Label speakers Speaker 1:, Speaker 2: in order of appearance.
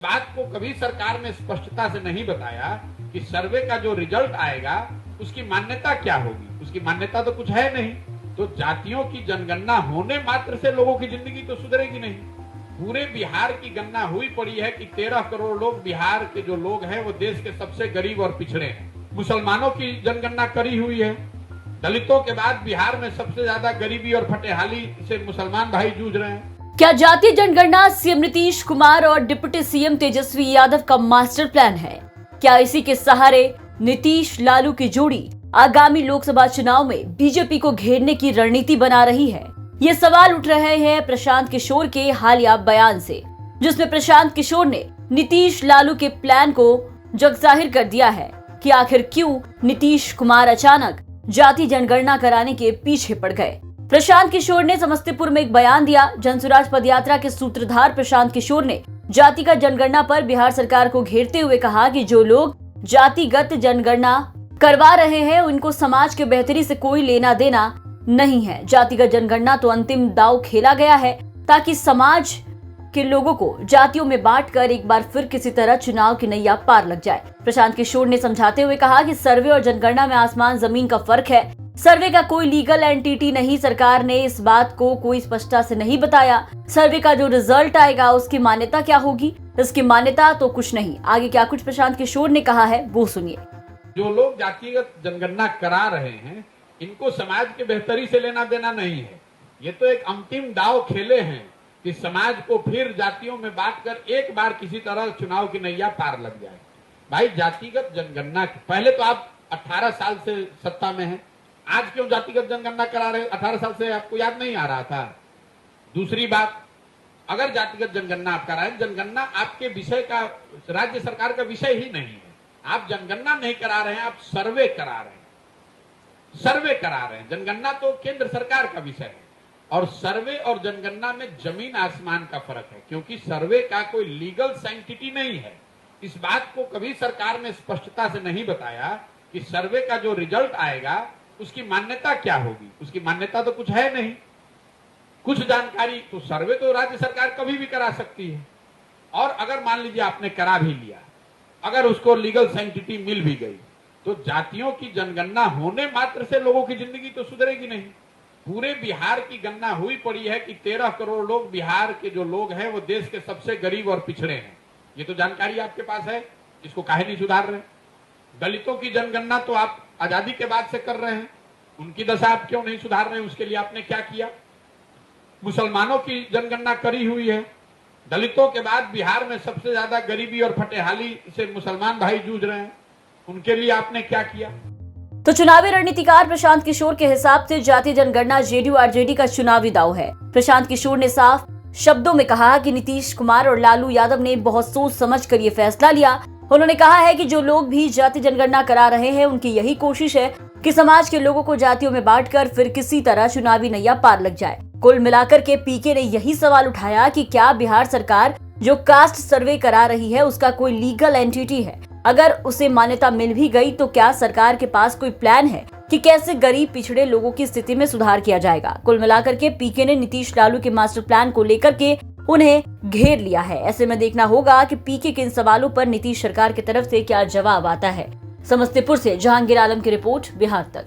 Speaker 1: बात को कभी सरकार ने स्पष्टता से नहीं बताया कि सर्वे का जो रिजल्ट आएगा उसकी मान्यता क्या होगी। उसकी मान्यता तो कुछ है नहीं। तो जातियों की जनगणना होने मात्र से लोगों की जिंदगी तो सुधरेगी नहीं। पूरे बिहार की गणना हुई पड़ी है कि 13 करोड़ लोग, बिहार के जो लोग हैं वो देश के सबसे गरीब और पिछड़े हैं। मुसलमानों की जनगणना करी हुई है। दलितों के बाद बिहार में सबसे ज्यादा गरीबी और फटेहाली से मुसलमान भाई जूझ रहे हैं।
Speaker 2: क्या जातीय जनगणना सीएम नीतीश कुमार और डिप्टी सीएम तेजस्वी यादव का मास्टर प्लान है? क्या इसी के सहारे नीतीश लालू की जोड़ी आगामी लोकसभा चुनाव में बीजेपी को घेरने की रणनीति बना रही है? ये सवाल उठ रहे हैं प्रशांत किशोर के हालिया बयान से, जिसमें प्रशांत किशोर ने नीतीश लालू के प्लान को जगजाहिर कर दिया है कि आखिर क्यों नीतीश कुमार अचानक जाति जनगणना कराने के पीछे पड़ गए। प्रशांत किशोर ने समस्तीपुर में एक बयान दिया। जनसुराज पदयात्रा के सूत्रधार प्रशांत किशोर ने जातिगत जनगणना पर बिहार सरकार को घेरते हुए कहा कि जो लोग जातिगत जनगणना करवा रहे हैं उनको समाज के बेहतरी से कोई लेना देना नहीं है। जातिगत जनगणना तो अंतिम दांव खेला गया है ताकि समाज के लोगों को जातियों में बांटकर एक बार फिर किसी तरह चुनाव की नैया पार लग जाए। प्रशांत किशोर ने समझाते हुए कहा कि सर्वे और जनगणना में आसमान जमीन का फर्क है। सर्वे का कोई लीगल एंटिटी नहीं। सरकार ने इस बात को कोई स्पष्टता से नहीं बताया। सर्वे का जो रिजल्ट आएगा उसकी मान्यता क्या होगी? इसकी मान्यता तो कुछ नहीं। आगे क्या कुछ प्रशांत किशोर ने कहा है वो सुनिए।
Speaker 1: जो लोग जातिगत जनगणना करा रहे हैं इनको समाज के बेहतरी से लेना देना नहीं है। ये तो एक अंतिम दांव खेले हैं कि समाज को फिर जातियों में बांटकर एक बार किसी तरह चुनाव की नैया पार लग जाए। भाई जातिगत जनगणना पहले तो आप 18 साल से सत्ता में हैं, आज क्यों जातिगत जनगणना करा रहे? 18 साल से आपको याद नहीं आ रहा था? दूसरी बात, अगर जातिगत जनगणना आप करा रहे हैं, जनगणना आपके विषय का, राज्य सरकार का विषय ही नहीं है। आप जनगणना नहीं करा रहे हैं, आप सर्वे करा रहे हैं। सर्वे करा रहे हैं। जनगणना तो केंद्र सरकार का विषय है और सर्वे और जनगणना में जमीन आसमान का फर्क है, क्योंकि सर्वे का कोई लीगल साइंटिटी नहीं है। इस बात को कभी सरकार ने स्पष्टता से नहीं बताया कि सर्वे का जो रिजल्ट आएगा उसकी मान्यता क्या होगी। उसकी मान्यता तो कुछ है नहीं। कुछ जानकारी तो सर्वे तो राज्य सरकार कभी भी करा सकती है। और अगर मान लीजिए आपने करा भी लिया, अगर उसको लीगल साइंटिटी मिल भी गई, तो जातियों की जनगणना होने मात्र से लोगों की जिंदगी तो सुधरेगी नहीं। पूरे बिहार की गणना हुई पड़ी है कि 13 करोड़ लोग, बिहार के जो लोग हैं वो देश के सबसे गरीब और पिछड़े हैं। ये तो जानकारी आपके पास है, इसको काहे नहीं सुधार रहे? दलितों की जनगणना तो आप आजादी के बाद से कर रहे हैं, उनकी दशा आप क्यों नहीं सुधार रहे हैं? उसके लिए आपने क्या किया? मुसलमानों की जनगणना करी हुई है। दलितों के बाद बिहार में सबसे ज्यादा गरीबी और फटेहाली से मुसलमान भाई जूझ रहे हैं, उनके लिए आपने क्या किया?
Speaker 2: तो चुनावी रणनीतिकार प्रशांत किशोर के हिसाब से जातीय जनगणना जेडीयू आरजेडी का चुनावी दांव है। प्रशांत किशोर ने साफ शब्दों में कहा कि नीतीश कुमार और लालू यादव ने बहुत सोच समझ कर ये फैसला लिया। उन्होंने कहा है कि जो लोग भी जाति जनगणना करा रहे हैं उनकी यही कोशिश है कि समाज के लोगों को जातियों में बांटकर फिर किसी तरह चुनावी नैया पार लग जाए। कुल मिलाकर के पीके ने यही सवाल उठाया कि क्या बिहार सरकार जो कास्ट सर्वे करा रही है उसका कोई लीगल एंटिटी है? अगर उसे मान्यता मिल भी गई तो क्या सरकार के पास कोई प्लान है कि कैसे गरीब पिछड़े लोगों की स्थिति में सुधार किया जाएगा? कुल मिलाकर के पीके ने नीतीश लालू के मास्टर प्लान को लेकर के उन्हें घेर लिया है। ऐसे में देखना होगा कि पीके के इन सवालों पर नीतीश सरकार की तरफ से क्या जवाब आता है। समस्तीपुर से जहांगीर आलम की रिपोर्ट, बिहार तक।